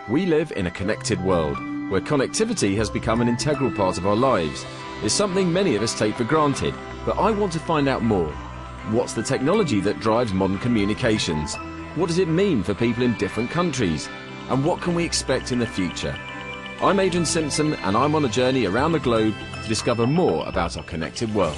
We live in a connected world, where connectivity has become an integral part of our lives. It's something many of us take for granted, but I want to find out more. What's the technology that drives modern communications? What does it mean for people in different countries? And what can we expect in the future? I'm Adrian Simpson, and I'm on a journey around the globe to discover more about our connected world.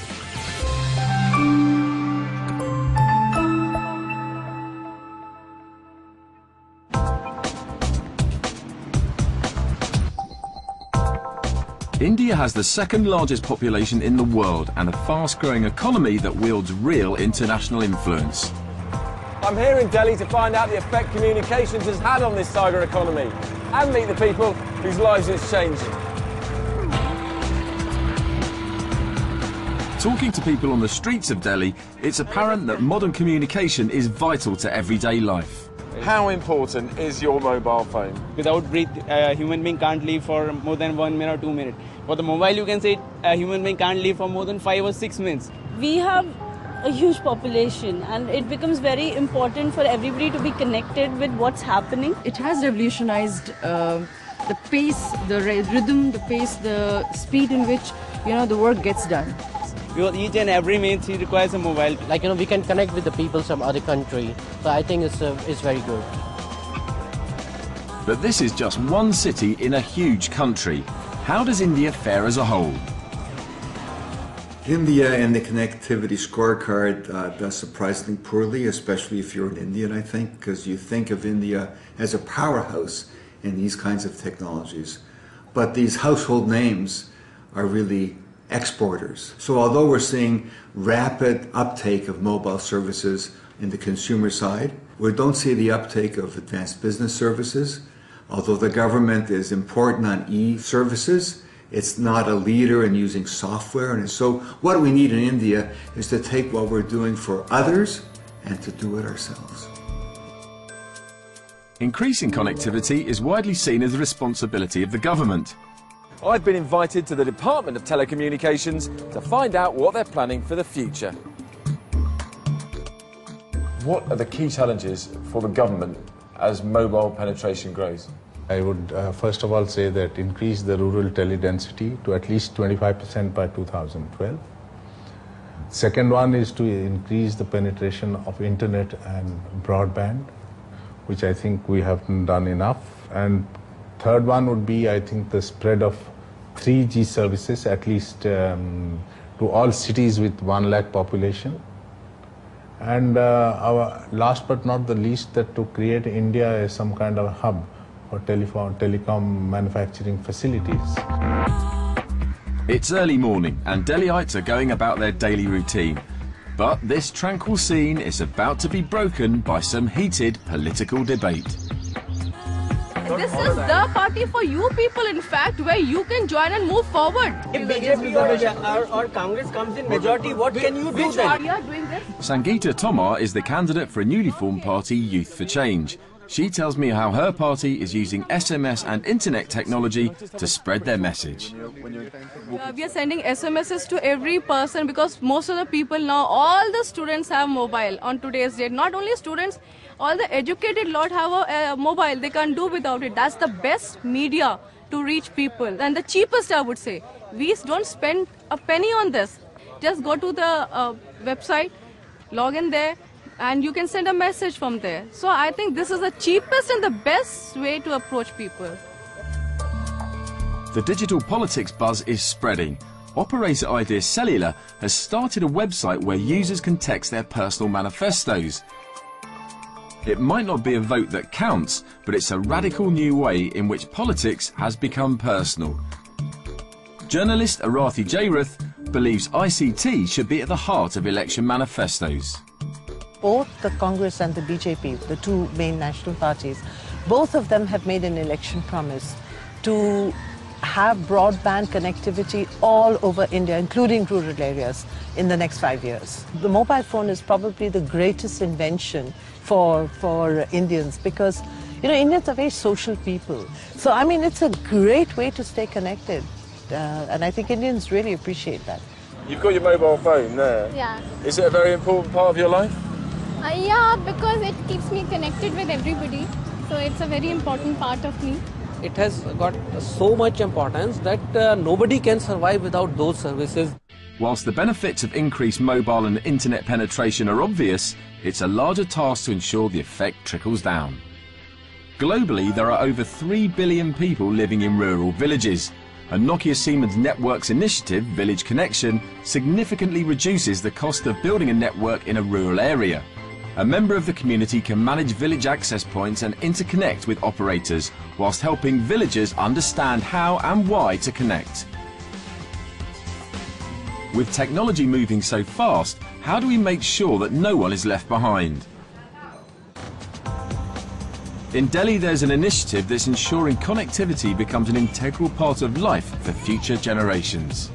India has the second largest population in the world and a fast-growing economy that wields real international influence. I'm here in Delhi to find out the effect communications has had on this tiger economy and meet the people whose lives it's changing. Talking to people on the streets of Delhi, it's apparent that modern communication is vital to everyday life. How important is your mobile phone? Without breath, a human being can't live for more than 1 minute or 2 minutes. For the mobile, you can say a human being can't live for more than 5 or 6 minutes. We have a huge population, and it becomes very important for everybody to be connected with what's happening. It has revolutionized the pace, the rhythm, the pace, the speed in which the work gets done. Because each and every minute he requires a mobile. We can connect with the people from other country. So I think it's very good. But this is just one city in a huge country. How does India fare as a whole? India and the connectivity scorecard does surprisingly poorly, especially if you're an Indian, I think, because you think of India as a powerhouse in these kinds of technologies. But these household names are really exporters. So although we're seeing rapid uptake of mobile services in the consumer side, we don't see the uptake of advanced business services. Although the government is important on e-services, it's not a leader in using software. And so what we need in India is to take what we're doing for others and to do it ourselves. Increasing connectivity is widely seen as the responsibility of the government. I've been invited to the Department of Telecommunications to find out what they're planning for the future. What are the key challenges for the government as mobile penetration grows? I would first of all say that increase the rural tele-density to at least 25% by 2012. Second one is to increase the penetration of internet and broadband, which I think we haven't done enough. And third one would be, I think, the spread of 3G services, at least to all cities with 1 lakh population. And our last but not the least, that to create India as some kind of hub for telecom manufacturing facilities. It's early morning and Delhiites are going about their daily routine. But this tranquil scene is about to be broken by some heated political debate. This is the party for you people, in fact, where you can join and move forward. If BJP or Congress comes in majority, what can you do then? We are doing this. Sangeeta Tomar is the candidate for a newly formed party, Youth for Change. She tells me how her party is using SMS and internet technology to spread their message. We are sending SMSs to every person because most of the people now, all the students have mobile on today's date. Not only students, all the educated lot have a mobile. They can't do without it. That's the best media to reach people and the cheapest, I would say. We don't spend a penny on this. Just go to the website, log in there, and you can send a message from there. So I think this is the cheapest and the best way to approach people. The digital politics buzz is spreading. Operator Idea Cellular has started a website where users can text their personal manifestos. It might not be a vote that counts, but it's a radical new way in which politics has become personal. Journalist Arathi Jairath believes ICT should be at the heart of election manifestos. Both the Congress and the BJP, the two main national parties, both of them have made an election promise to have broadband connectivity all over India, including rural areas, in the next 5 years. The mobile phone is probably the greatest invention for Indians because, Indians are very social people. So, I mean, it's a great way to stay connected. And I think Indians really appreciate that. You've got your mobile phone there. Yeah. Is it a very important part of your life? Yeah, because it keeps me connected with everybody. So it's a very important part of me. It has got so much importance that nobody can survive without those services. Whilst the benefits of increased mobile and internet penetration are obvious, it's a larger task to ensure the effect trickles down. Globally, there are over 3 billion people living in rural villages. A Nokia Siemens Networks initiative, Village Connection, significantly reduces the cost of building a network in a rural area. A member of the community can manage village access points and interconnect with operators, whilst helping villagers understand how and why to connect. With technology moving so fast, how do we make sure that no one is left behind? In Delhi, there's an initiative that's ensuring connectivity becomes an integral part of life for future generations.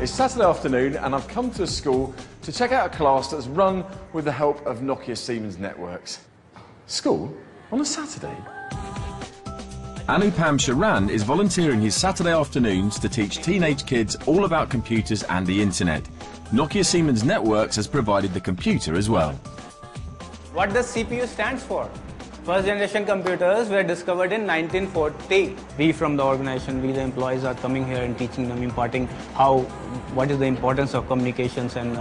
It's Saturday afternoon and I've come to a school to check out a class that's run with the help of Nokia Siemens Networks. School? On a Saturday? Anupam Sharan is volunteering his Saturday afternoons to teach teenage kids all about computers and the internet. Nokia Siemens Networks has provided the computer as well. What does CPU stands for? First generation computers were discovered in 1940. We from the organization, we the employees are coming here and teaching them, imparting what is the importance of communications and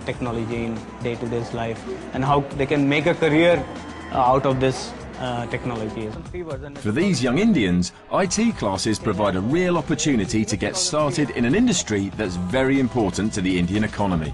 technology in day-to-day life, and how they can make a career out of this technology. For these young Indians, IT classes provide a real opportunity to get started in an industry that's very important to the Indian economy.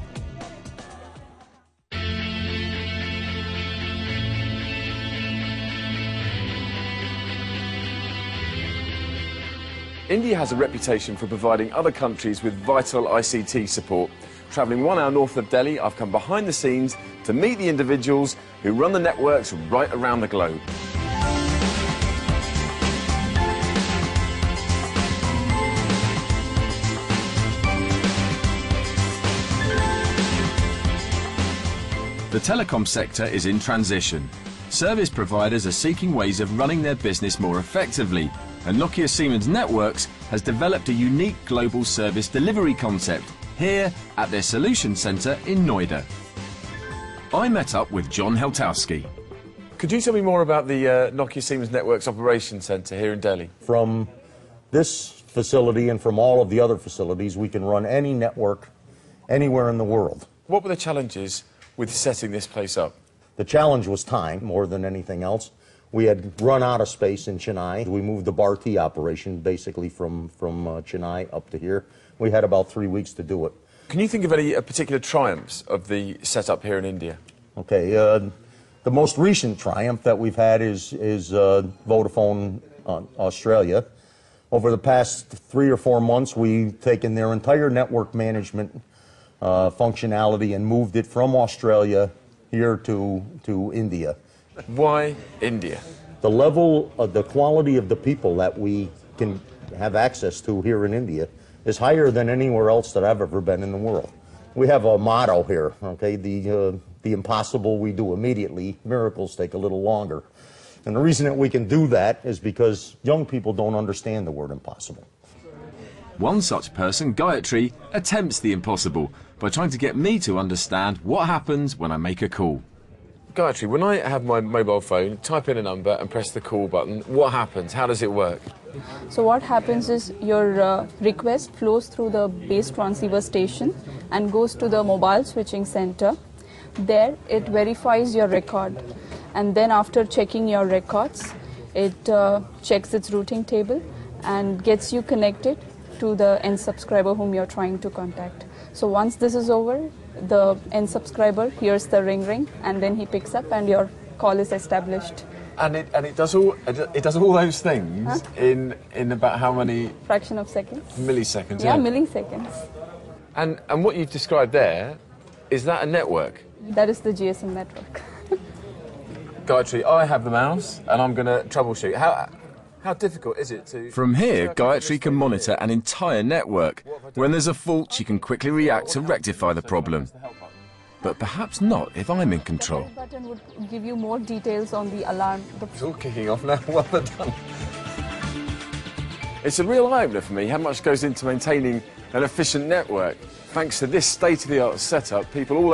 India has a reputation for providing other countries with vital ICT support. Travelling 1 hour north of Delhi, I've come behind the scenes to meet the individuals who run the networks right around the globe. The telecom sector is in transition. Service providers are seeking ways of running their business more effectively, and Nokia Siemens Networks has developed a unique global service delivery concept here at their solution centre in Noida. I met up with John Heltowski. Could you tell me more about the Nokia Siemens Networks Operations Centre here in Delhi? From this facility and from all of the other facilities, we can run any network anywhere in the world. What were the challenges with setting this place up? The challenge was time more than anything else. We had run out of space in Chennai. We moved the Bharti operation basically from Chennai up to here. We had about 3 weeks to do it. Can you think of any particular triumphs of the setup here in India? Okay, the most recent triumph that we've had is Vodafone Australia. Over the past 3 or 4 months, we've taken their entire network management functionality and moved it from Australia here to India. Why India? The level of the quality of the people that we can have access to here in India is higher than anywhere else that I've ever been in the world. We have a motto here, okay? The impossible we do immediately, miracles take a little longer. And the reason that we can do that is because young people don't understand the word impossible. One such person, Gayatri, attempts the impossible by trying to get me to understand what happens when I make a call. Gayatri, when I have my mobile phone, type in a number and press the call button, what happens? How does it work? So what happens is your request flows through the base transceiver station and goes to the mobile switching center. There it verifies your record, and then after checking your records, it checks its routing table and gets you connected to the end subscriber whom you're trying to contact. So once this is over, the end subscriber hears the ring and then he picks up and your call is established. And it does all those things in about how many? Fraction of seconds. Milliseconds. Yeah, milliseconds. And what you've described there, is that a network? That is the GSM network. Gayatri, I have the mouse and I'm going to troubleshoot. How difficult is it to... From here, Gayatri can monitor an entire network. When there's a fault, she can quickly react to rectify the problem. But perhaps not if I'm in control. The button would give you more details on the alarm. It's all kicking off now. Well done. It's a real eye-opener for me how much goes into maintaining an efficient network. Thanks to this state-of-the-art setup, people all